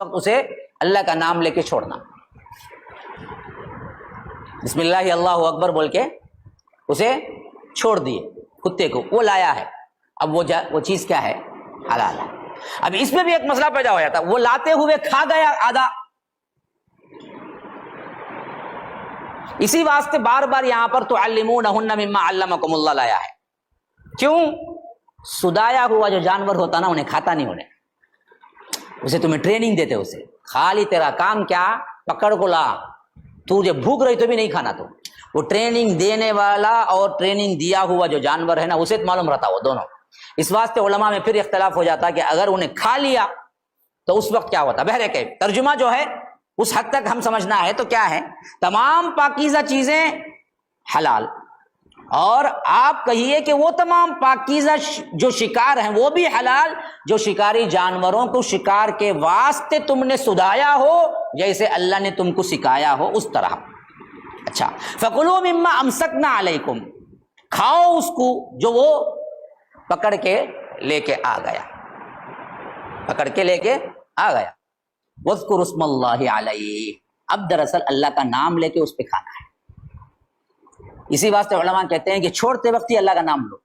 اسے اللہ کا نام لے کے چھوڑنا، بسم اللہ اللہ اکبر بول کے اسے چھوڑ دیے کتے کو، وہ لایا ہے، اب وہ چیز کیا ہے؟ حلال ہے۔ اب اس میں بھی ایک مسئلہ پیدا ہو جاتا، وہ لاتے ہوئے کھا گیا آدھا، اسی واسطے بار بار یہاں پر تعلمونہن مما علمکم اللہ لایا ہے۔ کیوں؟ سدایا ہوا جو جانور ہوتا نا انہیں کھاتا نہیں، انہیں اسے تمہیں ٹریننگ دیتے، اسے خالی تیرا کام کیا؟ پکڑ کو لا، تو جب بھوک رہی تو بھی نہیں کھانا، تو وہ ٹریننگ دینے والا اور ٹریننگ دیا ہوا جو جانور ہے نا اسے معلوم رہتا وہ دونوں۔ اس واسطے علماء میں پھر اختلاف ہو جاتا کہ اگر انہیں کھا لیا تو اس وقت کیا ہوتا؟ بہرکیف ترجمہ جو ہے اس حد تک ہم سمجھنا ہے تو کیا ہے؟ تمام پاکیزہ چیزیں حلال، اور آپ کہیے کہ وہ تمام پاکیزہ جو شکار ہیں وہ بھی حلال جو شکاری جانوروں کو شکار کے واسطے تم نے سدایا ہو، جیسے اللہ نے تم کو سکھایا ہو اس طرح۔ اچھا، فَكُلُوا مِمَّا أَمْسَكْنَا عَلَيْكُمْ، کھاؤ اس کو جو وہ پکڑ کے لے کے آ گیا، پکڑ کے لے کے آ گیا۔ وَاذْكُرُوا اسْمَ اللَّهِ عَلَيْهِ، اب دراصل اللہ کا نام لے کے اس پہ کھانا ہے۔ اسی واسطے علماء کہتے ہیں کہ چھوڑتے وقت ہی اللہ کا نام لو۔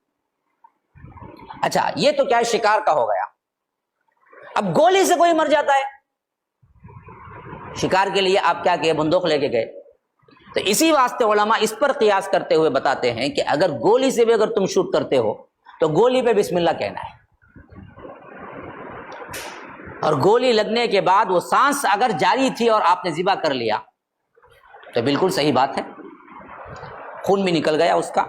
اچھا، یہ تو کیا ہے؟ شکار کا ہو گیا۔ اب گولی سے کوئی مر جاتا ہے، شکار کے لیے آپ کیا کیے؟ بندوق لے کے گئے، تو اسی واسطے علماء اس پر قیاس کرتے ہوئے بتاتے ہیں کہ اگر گولی سے بھی اگر تم شوٹ کرتے ہو تو گولی پہ بسم اللہ کہنا ہے، اور گولی لگنے کے بعد وہ سانس اگر جاری تھی اور آپ نے ذبح کر لیا تو بالکل صحیح بات ہے، خون بھی نکل گیا اس کا۔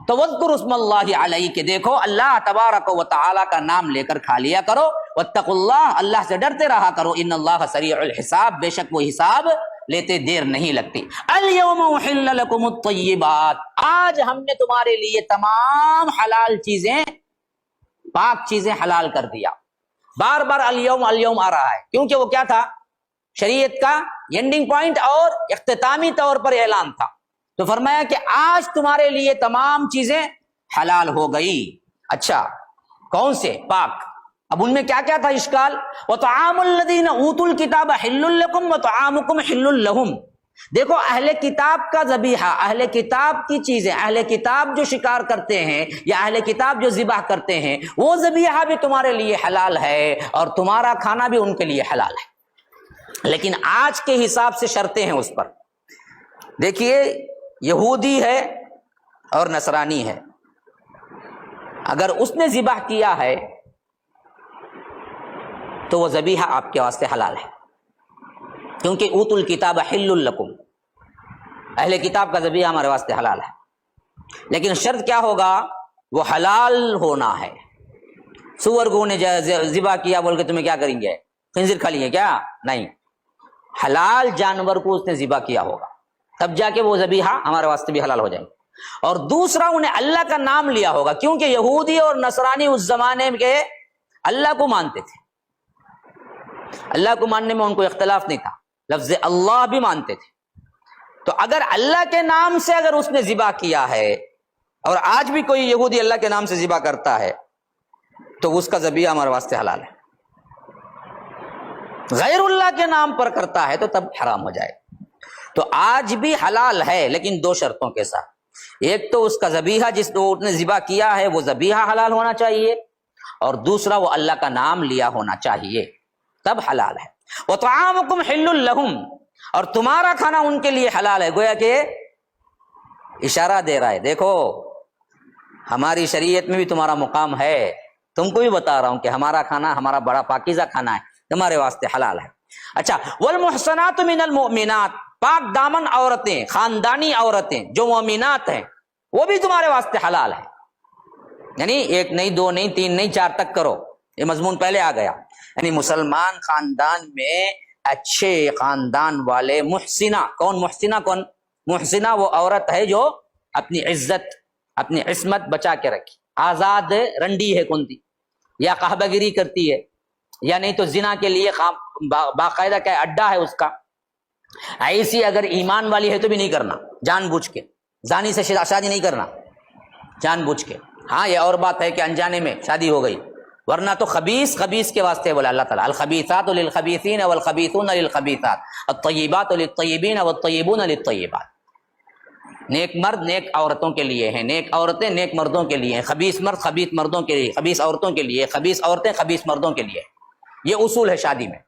تو وَاذْكُرُوا اسْمَ اللَّهِ عَلَيْهِ، کہ دیکھو اللہ تبارک و تعالی کا نام لے کر کھا لیا کرو۔ وَاتَّقُوا اللَّهَ، اللہ سے ڈرتے رہا کرو۔ إِنَّ اللَّهَ سَرِيعُ الْحِسَابِ، بے شک وہ حساب لیتے دیر نہیں لگتی۔ الْيَوْمَ أُحِلَّ لَكُمُ الطَّيِّبَاتُ، آج ہم نے تمہارے لیے تمام حلال چیزیں، پاک چیزیں حلال کر دیا۔ بار بار اليوم اليوم آ رہا ہے کیونکہ وہ کیا تھا؟ شریعت کا اینڈنگ پوائنٹ اور اختتامی طور پر اعلان تھا، تو فرمایا کہ آج تمہارے لیے تمام چیزیں حلال ہو گئی۔ اچھا، کون سے؟ پاک۔ اب ان میں کیا کیا تھا اشکال؟ وَطَعَامُ الَّذِينَ أُوتُوا الْكِتَابَ حِلٌّ لَكُمْ وَطَعَامُكُمْ حِلٌّ لَهُمْ۔ دیکھو اہل کتاب کا ذبیحہ، اہل کتاب کی چیزیں، اہل کتاب جو شکار کرتے ہیں یا اہل کتاب جو ذبح کرتے ہیں وہ ذبیحہ بھی تمہارے لیے حلال ہے، اور تمہارا کھانا بھی ان کے لیے حلال ہے۔ لیکن آج کے حساب سے شرطیں ہیں اس پر۔ دیکھیے، یہودی ہے اور نصرانی ہے، اگر اس نے ذبح کیا ہے تو وہ ذبیحہ آپ کے واسطے حلال ہے، کیونکہ اوت الکتاب حل لکم، اہل کتاب کا ذبیحہ ہمارے واسطے حلال ہے۔ لیکن شرط کیا ہوگا؟ وہ حلال ہونا ہے۔ سور کو نے ذبح کیا بول کے تمہیں کیا کریں گے؟ خنزیر کھا لیں گے کیا؟ نہیں، حلال جانور کو اس نے ذبح کیا ہوگا، تب جا کے وہ ذبیحہ ہمارے واسطے بھی حلال ہو جائیں گے۔ اور دوسرا، انہیں اللہ کا نام لیا ہوگا، کیونکہ یہودی اور نصرانی اس زمانے کے اللہ کو مانتے تھے، اللہ کو ماننے میں ان کو اختلاف نہیں تھا، لفظ اللہ بھی مانتے تھے۔ تو اگر اللہ کے نام سے اگر اس نے ذبح کیا ہے، اور آج بھی کوئی یہودی اللہ کے نام سے ذبح کرتا ہے تو اس کا ذبیحہ ہمارے واسطے حلال ہے۔ غیر اللہ کے نام پر کرتا ہے تو تب حرام ہو جائے۔ تو آج بھی حلال ہے، لیکن دو شرطوں کے ساتھ۔ ایک تو اس کا ذبیحہ جس کو اس نے ذبح کیا ہے وہ ذبیحہ حلال ہونا چاہیے، اور دوسرا وہ اللہ کا نام لیا ہونا چاہیے، تب حلال ہے۔ وَطَعَامُكُمْ حِلٌّ لَهُمْ، اور تمہارا کھانا ان کے لیے حلال ہے۔ گویا کہ اشارہ دے رہا ہے، دیکھو ہماری شریعت میں بھی تمہارا مقام ہے، تم کو بھی بتا رہا ہوں کہ ہمارا کھانا ہمارا بڑا پاکیزہ کھانا ہے، تمہارے واسطے حلال ہے۔ اچھا، وَالْمُحْصَنَاتُ مِنَ الْمُؤْمِنَاتِ، پاک دامن عورتیں، خاندانی عورتیں جو مومنات ہیں وہ بھی تمہارے واسطے حلال ہے۔ یعنی ایک نہیں، دو نہیں، تین نہیں، چار تک کرو، یہ مضمون پہلے آ گیا۔ یعنی مسلمان خاندان میں اچھے خاندان والے محسنہ، کون محسنہ؟ کون محسنہ؟ وہ عورت ہے جو اپنی عزت، اپنی عصمت بچا کے رکھی، آزاد رنڈی ہے کون تھی، یا قہبہ گیری کرتی ہے، یا نہیں تو زنا کے لیے باقاعدہ کیا اڈا ہے اس کا، ایسی اگر ایمان والی ہے تو بھی نہیں کرنا جان بوجھ کے، زانی سے شادی نہیں کرنا جان بوجھ کے۔ ہاں، یہ اور بات ہے کہ انجانے میں شادی ہو گئی، ورنہ تو خبیث خبیث کے واسطے بولا اللہ تعالیٰ، الخبیثات للخبیثین والخبیثون للخبیثات، الطیبات للطیبین والطیبون للطیبات۔ نیک مرد نیک عورتوں کے لیے ہیں، نیک عورتیں نیک مردوں کے لیے ہیں، خبیث مرد خبیث مردوں کے لیے، خبیث عورتوں کے لیے، خبیث عورتیں خبیث مردوں کے لیے۔ یہ اصول ہے شادی میں۔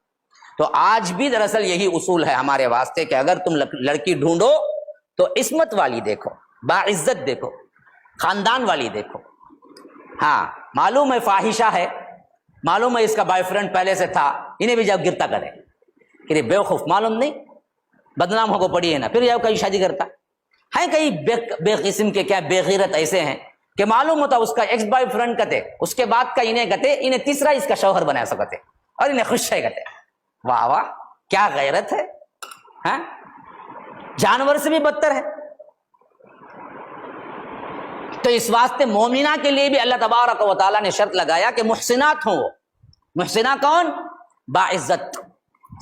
تو آج بھی دراصل یہی اصول ہے ہمارے واسطے کہ اگر تم لڑکی ڈھونڈو تو عصمت والی دیکھو، باعزت دیکھو، خاندان والی دیکھو۔ ہاں معلوم ہے فاحشہ ہے، معلوم ہے اس کا بوائے فرینڈ پہلے سے تھا، انہیں بھی جب گرتا کرے کہ بے وقوف، معلوم نہیں بدنام ہو کو پڑی ہے نا، پھر جب کہیں شادی کرتا ہے۔ کئی بے قسم کے کیا بے غیرت ایسے ہیں کہ معلوم ہوتا اس کا ایکس بوائے فرینڈ کہتے، اس کے بعد کا انہیں کہتے، انہیں تیسرا اس کا شوہر بنا سکتے اور انہیں خوش ہے کہتے۔ واہ واہ کیا غیرت ہے، ہاں جانور سے بھی بدتر ہے۔ تو اس واسطے مومنہ کے لیے بھی اللہ تبارک و تعالیٰ نے شرط لگایا کہ محسنات ہوں۔ محسنہ کون؟ باعزت،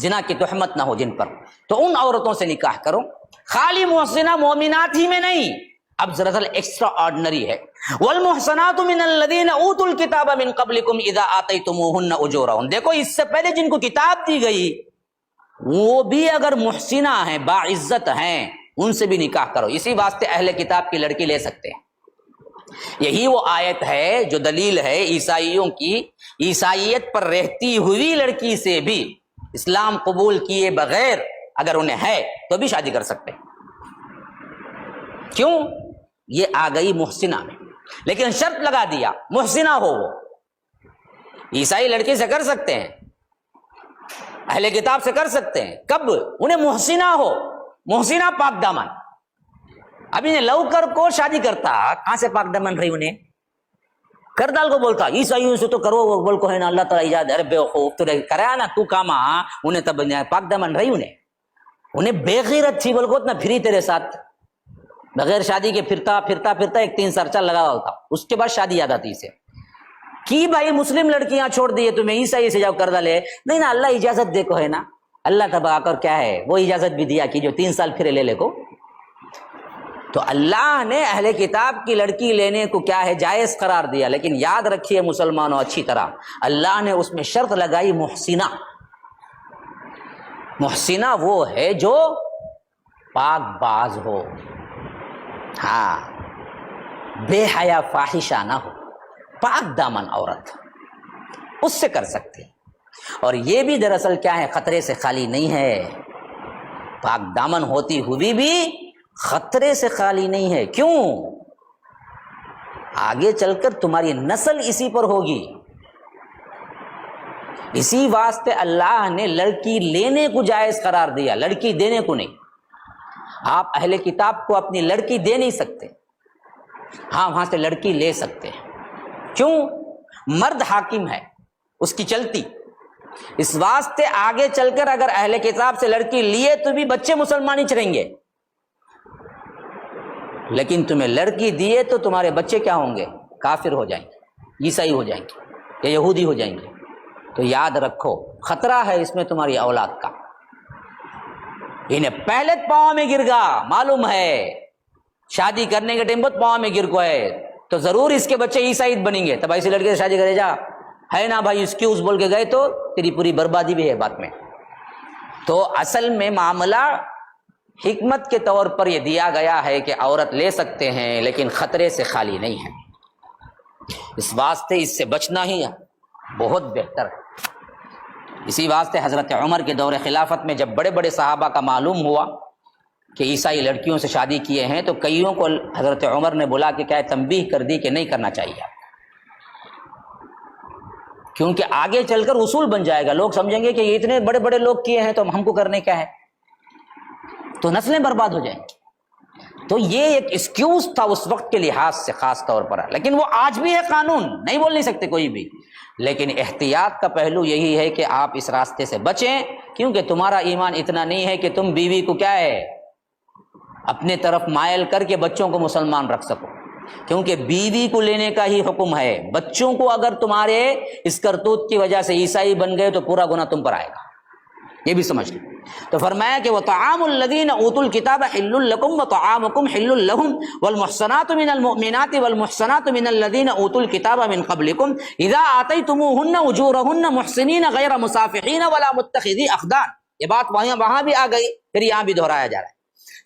زنا کی تہمت نہ ہو جن پر، تو ان عورتوں سے نکاح کرو۔ خالی محسنہ مومنات ہی میں نہیں، اب دراصل ایکسٹرا آرڈنری ہے۔ والمحسنات من الذین اوتوا الکتاب من قبلکم اذا آتیتموہن اجورہن، دیکھو اس سے پہلے جن کو کتاب دی گئی وہ بھی اگر محسنہ ہیں، باعزت ہیں، ان سے بھی نکاح کرو۔ اسی واسطے اہل کتاب کی لڑکی لے سکتے ہیں۔ یہی وہ آیت ہے جو دلیل ہے عیسائیوں کی، عیسائیت پر رہتی ہوئی لڑکی سے بھی اسلام قبول کیے بغیر اگر انہیں ہے تو بھی شادی کر سکتے ہیں۔ کیوں؟ یہ آ گئی محسنہ میں، لیکن شرط لگا دیا محسنہ ہو۔ وہ عیسائی لڑکی سے کر سکتے ہیں، اہل کتاب سے کر سکتے ہیں، کب؟ انہیں محسنہ ہو، محسنہ پاک دامن۔ اب انہیں لو کر کو شادی کرتا، کہاں سے پاک دامن رہی؟ انہیں کر ڈال کو بولتا عیسائیوں سے تو کرو، وہ بول کو ہے نا اللہ تعالیٰ اجازت، ارے بیوقوف تو کرایا نا تو کاما، انہیں تب پاک دامن رہی، انہیں بے غیرت تھی، بول کو اتنا پھری تیرے ساتھ بغیر شادی کے پھرتا پھرتا پھرتا ایک 3 سال چل لگا ہوتا، اس کے بعد شادی یاد آتی اسے کہ بھائی مسلم لڑکیاں چھوڑ دیے تمہیں عیسائی سے جاؤ کر ڈالے، نہیں نا اللہ اجازت دے کو ہے نا، اللہ تبارک اور کیا ہے وہ اجازت بھی دیا کہ جو 3 سال پھرے لے کو۔ تو اللہ نے اہل کتاب کی لڑکی لینے کو کیا ہے جائز قرار دیا، لیکن یاد رکھیے مسلمانوں اچھی طرح اللہ نے اس میں شرط لگائی محسنہ۔ محسنہ وہ ہے جو پاک باز ہو، ہاں بے حیا فاحشہ نہ ہو، پاک دامن عورت، اس سے کر سکتے۔ اور یہ بھی دراصل کیا ہے خطرے سے خالی نہیں ہے، پاک دامن ہوتی ہوئی بھی خطرے سے خالی نہیں ہے۔ کیوں؟ آگے چل کر تمہاری نسل اسی پر ہوگی۔ اسی واسطے اللہ نے لڑکی لینے کو جائز قرار دیا، لڑکی دینے کو نہیں۔ آپ اہل کتاب کو اپنی لڑکی دے نہیں سکتے، ہاں وہاں سے لڑکی لے سکتے ہیں۔ کیوں؟ مرد حاکم ہے، اس کی چلتی۔ اس واسطے آگے چل کر اگر اہل کتاب سے لڑکی لیے تو بھی بچے مسلمان ہی چلیں گے، لیکن تمہیں لڑکی دیے تو تمہارے بچے کیا ہوں گے؟ کافر ہو جائیں گے، عیسائی ہو جائیں گے یا یہودی ہو جائیں گے۔ تو یاد رکھو خطرہ ہے اس میں تمہاری اولاد کا۔ انہیں پہلے پاؤں میں گر گا، معلوم ہے شادی کرنے کے ٹائم بہت پاؤں میں گر کو ہے تو ضرور اس کے بچے عیسائی بنیں گے، تب ایسی لڑکے سے شادی کرے جا ہے نا بھائی، ایکسکیوز بول کے گئے تو تیری پوری بربادی بھی ہے بات میں۔ تو اصل میں معاملہ حکمت کے طور پر یہ دیا گیا ہے کہ عورت لے سکتے ہیں لیکن خطرے سے خالی نہیں ہے، اس واسطے اس سے بچنا ہی بہت بہتر ہے۔ اسی واسطے حضرت عمر کے دور خلافت میں جب بڑے بڑے صحابہ کا معلوم ہوا کہ عیسائی لڑکیوں سے شادی کیے ہیں تو کئیوں کو حضرت عمر نے بلا کے کیا تنبیہ کر دی کہ نہیں کرنا چاہیے، کیونکہ آگے چل کر اصول بن جائے گا، لوگ سمجھیں گے کہ یہ اتنے بڑے بڑے لوگ کیے ہیں تو ہم کو کرنے کیا ہے، تو نسلیں برباد ہو جائیں گی۔ تو یہ ایک ایکسکیوز تھا اس وقت کے لحاظ سے خاص طور پر، لیکن وہ آج بھی ہے، قانون نہیں بول نہیں سکتے کوئی بھی، لیکن احتیاط کا پہلو یہی ہے کہ آپ اس راستے سے بچیں، کیونکہ تمہارا ایمان اتنا نہیں ہے کہ تم بیوی کو کیا ہے اپنے طرف مائل کر کے بچوں کو مسلمان رکھ سکو، کیونکہ بیوی کو لینے کا ہی حکم ہے۔ بچوں کو اگر تمہارے اس کرتوت کی وجہ سے عیسائی بن گئے تو پورا گناہ تم پر آئے گا، یہ بھی سمجھ لیں. تو فرمایا کہ وطعام الذین اوتوا الکتاب حل لکم وطعامکم حل لہم والمحصنات من المؤمنات والمحصنات من الذین اوتوا الکتاب من قبلکم اذا آتیتموہن اجورہن محسنین غیر مصافحین ولا متخذی اخدان. یہ بات وہاں بھی آ گئی، پھر یہاں بھی دہرایا جا رہا ہے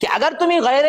کہ اگر تمہیں غیر